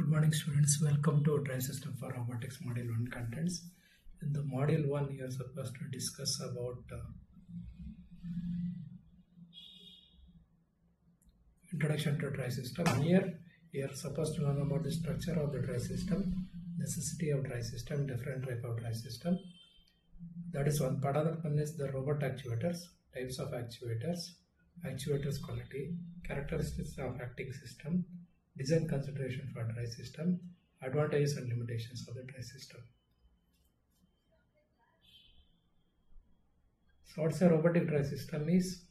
Good morning students, welcome to Drive System for Robotics Module 1 contents. In the Module 1 you are supposed to discuss about introduction to drive system. Here you are supposed to learn about the structure of the drive system, necessity of drive system, different type of drive system. That is one part. Other one is the robot actuators, types of actuators, actuators quality, characteristics of acting system, design consideration for drive system, advantages and limitations of the drive system. So what's a robotic drive system is?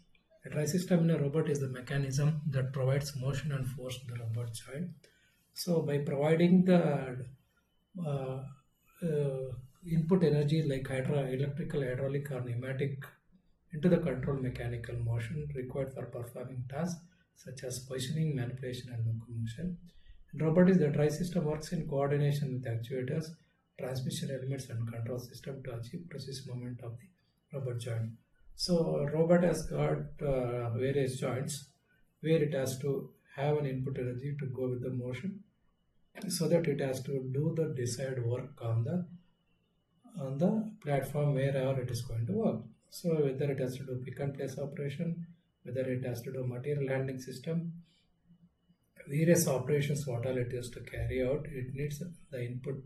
A drive system in a robot is the mechanism that provides motion and force to the robot joint. So by providing the input energy like electrical, hydraulic or pneumatic into the control mechanical motion required for performing tasks such as positioning, manipulation and locomotion. In robotics, the drive system works in coordination with actuators, transmission elements and control system to achieve precise movement of the robot joint. So a robot has got various joints where it has to have an input energy to go with the motion so that it has to do the desired work on the platform wherever it is going to work. So whether it has to do pick and place operation, whether it has to do material handling system, various operations what all it is to carry out, it needs the input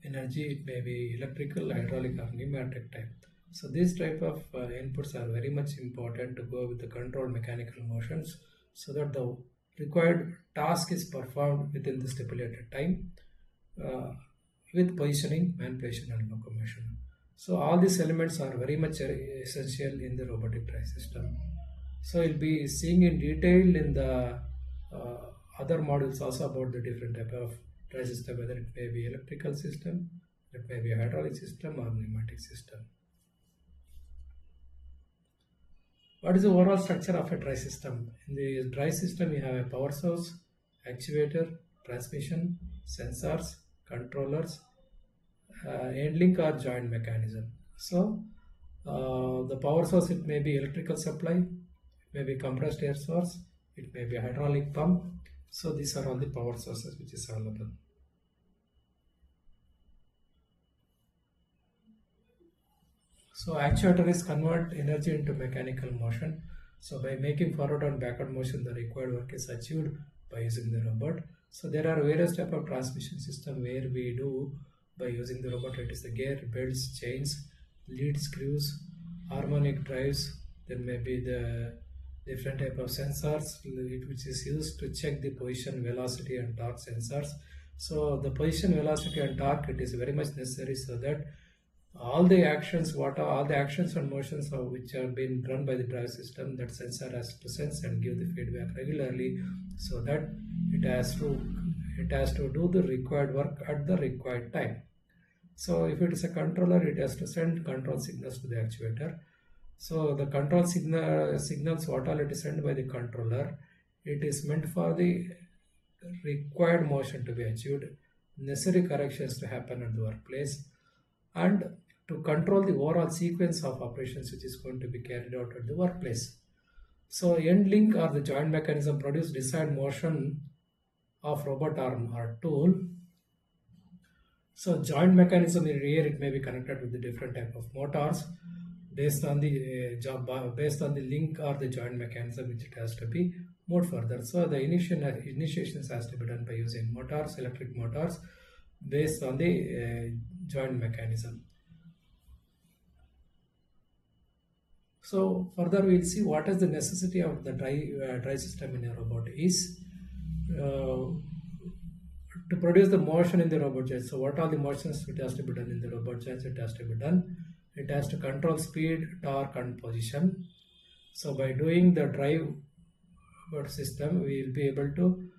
energy. It may be electrical, hydraulic or pneumatic type. So these type of inputs are very much important to go with the controlled mechanical motions so that the required task is performed within the stipulated time with positioning, manipulation and locomotion. So all these elements are very much essential in the robotic drive system. So we'll be seeing in detail in the other modules also about the different type of drive system, whether it may be electrical system, it may be a hydraulic system or pneumatic system. What is the overall structure of a drive system? In the drive system you have a power source, actuator, transmission, sensors, controllers, end link or joint mechanism. So the power source, it may be electrical supply, it may be compressed air source, it may be a hydraulic pump. So these are all the power sources which is available. So actuator is convert energy into mechanical motion. So by making forward and backward motion, the required work is achieved by using the robot. So there are various type of transmission system where we do by using the robot. It is the gear, belts, chains, lead screws, harmonic drives. There may be the different type of sensors which is used to check the position, velocity and torque sensors. So the position, velocity and torque, it is very much necessary so that all the actions and motions which have been run by the drive system, that sensor has to sense and give the feedback regularly so that it has to do the required work at the required time. So if it is a controller, it has to send control signals to the actuator. So the control signals what all it is sent by the controller, it is meant for the required motion to be achieved, necessary corrections to happen at the workplace, and to control the overall sequence of operations which is going to be carried out at the workplace. So end link or the joint mechanism produce desired motion of robot arm or tool. So joint mechanism in here, it may be connected with the different type of motors based on the link or the joint mechanism which it has to be moved further. So the initiations has to be done by using motors, electric motors based on the joint mechanism. So further we will see what is the necessity of the drive system in a robot is to produce the motion in the robot joint. So what are the motions it has to be done in the robot joints? It has to be done. It has to control speed, torque and position. So by doing the drive system, we will be able to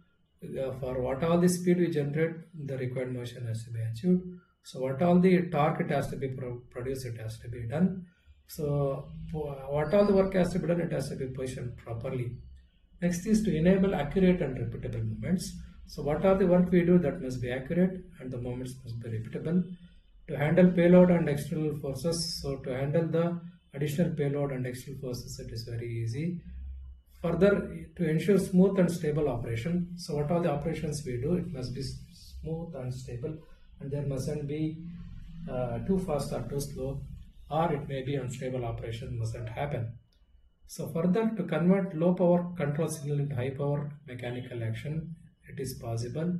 for what all the speed we generate, the required motion has to be achieved. So what all the torque it has to be produced, it has to be done. So what all the work has to be done, it has to be positioned properly. Next is to enable accurate and repeatable movements. So what are the work we do, that must be accurate and the movements must be repeatable. To handle payload and external forces, so to handle the additional payload and external forces, it is very easy. Further, to ensure smooth and stable operation, so what all the operations we do, it must be smooth and stable, and there mustn't be too fast or too slow, or it may be unstable operation mustn't happen. So further, to convert low power control signal into high power mechanical action, it is possible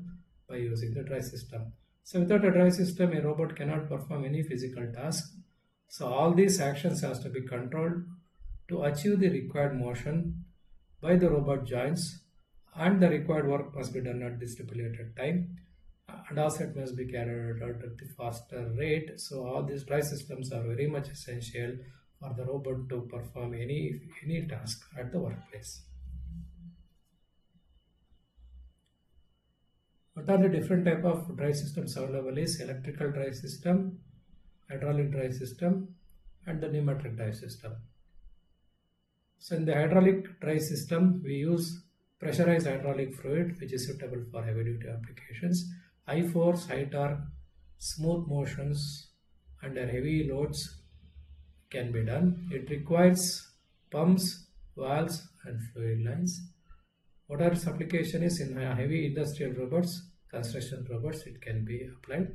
by using the drive system. So without a drive system, a robot cannot perform any physical task. So all these actions has to be controlled to achieve the required motion by the robot joints, and the required work must be done at the stipulated time, and also it must be carried out at the faster rate. So all these drive systems are very much essential for the robot to perform any task at the workplace. What are the different type of drive systems available is electrical drive system, hydraulic drive system, and the pneumatic drive system. So in the hydraulic drive system, we use pressurized hydraulic fluid, which is suitable for heavy duty applications. High force, high torque, smooth motions under heavy loads can be done. It requires pumps, valves, and fluid lines. What are its application is in heavy industrial robots, construction robots, it can be applied.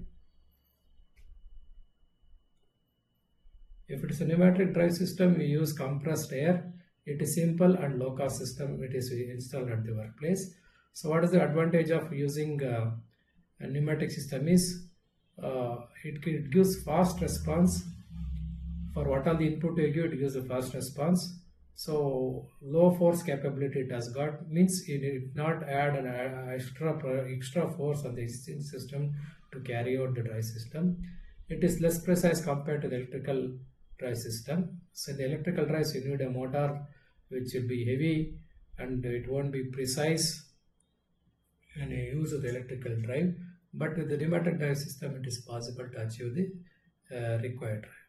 If it is a pneumatic drive system, we use compressed air. It is simple and low cost system. It is installed at the workplace. So what is the advantage of using a pneumatic system is it gives fast response. For what all the input you give, it gives a fast response. So low force capability it has got, means it did not add an extra force on the existing system to carry out the drive system. It is less precise compared to the electrical drive system. So in the electrical drives you need a motor which will be heavy and it won't be precise and a use of the electrical drive. But with the pneumatic drive system, it is possible to achieve the required drive.